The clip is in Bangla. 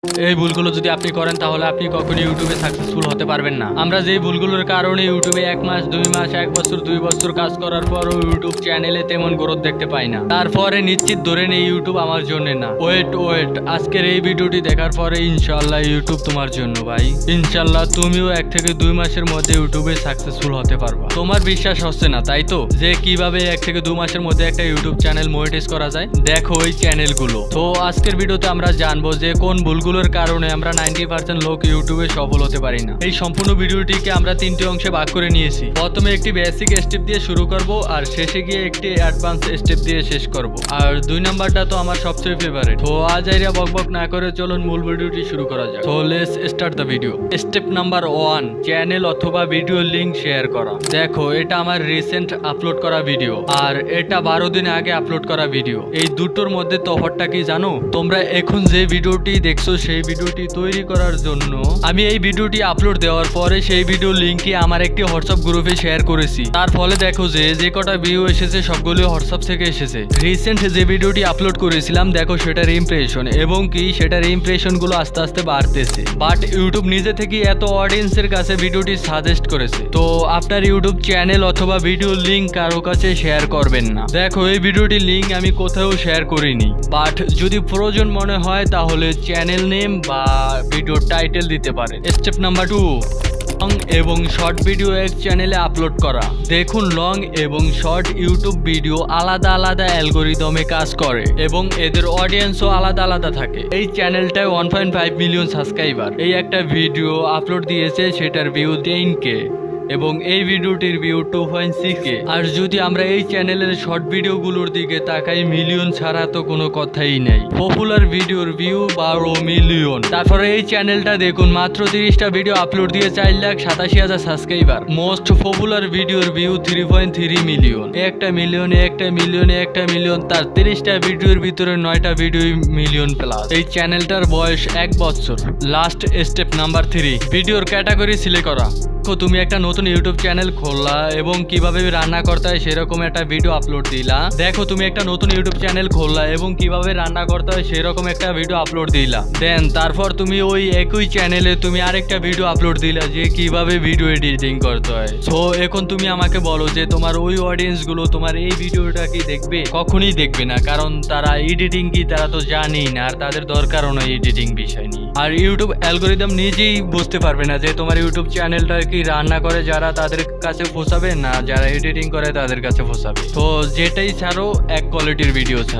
এই ভুলগুলো যদি আপনি করেন তাহলে আপনি কখনোই ইউটিউবে সাকসেসফুল হতে পারবেন না। আমরা যেই ভুলগুলোর কারণে ইউটিউবে 1 মাস 2 মাস 1 বছর 2 বছর কাজ করার পরও ইউটিউব চ্যানেলে তেমন গ্রোথ দেখতে পাই না, তারপরে নিশ্চিত ধরে নেই ইউটিউব আমার জন্য না। ওয়েট, আজকের এই ভিডিওটি দেখার পরে ইনশাআল্লাহ ইউটিউব তোমার জন্য ভাই। ইনশাআল্লাহ তুমিও 1 থেকে 2 মাসের মধ্যে ইউটিউবে সাকসেসফুল হতে পারবা। তোমার বিশ্বাস হচ্ছে না তাই তো, যে কিভাবে 1 থেকে 2 মাসের মধ্যে একটা ইউটিউব চ্যানেল মনিটাইজ করা যায়? দেখো ওই চ্যানেলগুলো। তো আজকের ভিডিওতে আমরা জানবো যে কোন ভুলগুলোর কারণে আমরা 90% লোক ইউটিউবে সফল হতে পারি না। এই সম্পূর্ণ ভিডিওটিকে আমরা 3টি অংশে ভাগ করে নিয়েছি। প্রথমে একটি বেসিক স্টেপ দিয়ে শুরু করব, আর শেষে গিয়ে একটি অ্যাডভান্স স্টেপ দিয়ে শেষ করব। আর 2 নাম্বারটা তো আমার সবচেয়ে ফেভারিট। তো আজ আইরা বকবক না করে চলুন মূল ভিডিওটি শুরু করা যাক। তো let's start the video. Step number 1, channel অথবা ভিডিও লিংক শেয়ার করা। দেখো এটা আমার রিসেন্ট আপলোড করা ভিডিও, আর এটা 12 দিন আগে আপলোড করা ভিডিও। এই দুটোর মধ্যে তফাৎটা কি জানো? তোমরা এখন যে ভিডিওটি দেখছো সেই ভিডিওটি তৈরি করার জন্য আমি এই ভিডিওটি আপলোড দেওয়ার পরে সেই ভিডিও লিংকটি আমার একটি হোয়াটসঅ্যাপ গ্রুপে শেয়ার করেছি। তার ফলে দেখো যে কটা ভিউ এসেছে সবগুলো হোয়াটসঅ্যাপ থেকে এসেছে। রিসেন্ট যে ভিডিওটি আপলোড করেছিলাম দেখো সেটার ইমপ্রেশন এবং কি সেটার ইমপ্রেশনগুলো আস্তে আস্তে বাড়তেছে, বাট ইউটিউব নিজে থেকে এত অডিয়েন্সের কাছে ভিডিওটি সাজেস্ট করেছে। তো আপনার ইউটিউব চ্যানেল অথবা ভিডিও লিংক কারো কাছে শেয়ার করবেন না। দেখো এই ভিডিওটির লিংক আমি কোথাও শেয়ার করিনি, বাট যদি প্রয়োজন মনে হয় তাহলে চ্যানেল নেম বা ভিডিও টাইটেল দিতে পারেন। স্টেপ নাম্বার 2, লং এবং শর্ট ভিডিও এক চ্যানেলে আপলোড করা। দেখুন লং এবং শর্ট ইউটিউব ভিডিও আলাদা আলাদা অ্যালগরিদমে কাজ করে এবং এদের অডিয়েন্সও আলাদা আলাদা থাকে। এই চ্যানেলটায় 1.5 মিলিয়ন সাবস্ক্রাইবার। এই একটা ভিডিও আপলোড দিয়েছে, সেটার ভিউ 10K এবং এই ভিডিওটির ভিউ 2.6K। আর যদি আমরা এই চ্যানেলের শর্ট ভিডিওগুলোর দিকে তাকাই, মিলিয়ন ছাড়া তো কোনো কথাই নাই। পপুলার ভিডিওর ভিউ 12 মিলিয়ন। তারপরে এই চ্যানেলটা দেখুন মাত্র 30টা ভিডিও আপলোড দিয়ে 4,87,000 সাবস্ক্রাইবার। মোস্ট পপুলার ভিডিওর ভিউ 3.3 মিলিয়ন। একটা মিলিয়ন, তার 30টা ভিডিওর ভিতরে 9টা ভিডিও মিলিয়ন প্লাস। এই চ্যানেলটার বয়স 1 বছর। লাস্ট স্টেপ নাম্বার 3, ভিডিওর ক্যাটাগরি সিলেক্ট করা। তুমি একটা নতুন ইউটিউব চ্যানেল খুললা এবং কিভাবে রান্না করতে হয় সেরকম একটা ভিডিও আপলোড দিলা। দেখো তুমি একটা নতুন ইউটিউব চ্যানেল খুললা এবং কিভাবে রান্না করতে হয় সেরকম একটা ভিডিও আপলোড দিলা। দেন তারপর তুমি ওই একই চ্যানেলে তুমি আরেকটা ভিডিও আপলোড দিলা যে কিভাবে ভিডিও এডিটিং করতে হয়। সো এখন তুমি আমাকে বলো যে তোমার ওই অডিয়েন্স গুলো তোমার এই ভিডিওটা কি দেখবে? কখনোই দেখবে না, কারণ তারা এডিটিং কি তারা তো জানেই না, আর তাদের দরকারও নয় এডিটিং বিষয় নিয়ে। আর ইউটিউব অ্যালগোরিদম নিজেই বুঝতে পারবে না যে তোমার ইউটিউব চ্যানেলটা কি রান্না করে যারা তাদের কাছে পৌঁছাবে না যারা এডিটিং করে তাদের কাছে পৌঁছাবে। তো যেটাই ছাড়ো এক কোয়ালিটির ভিডিও ছাড়ো।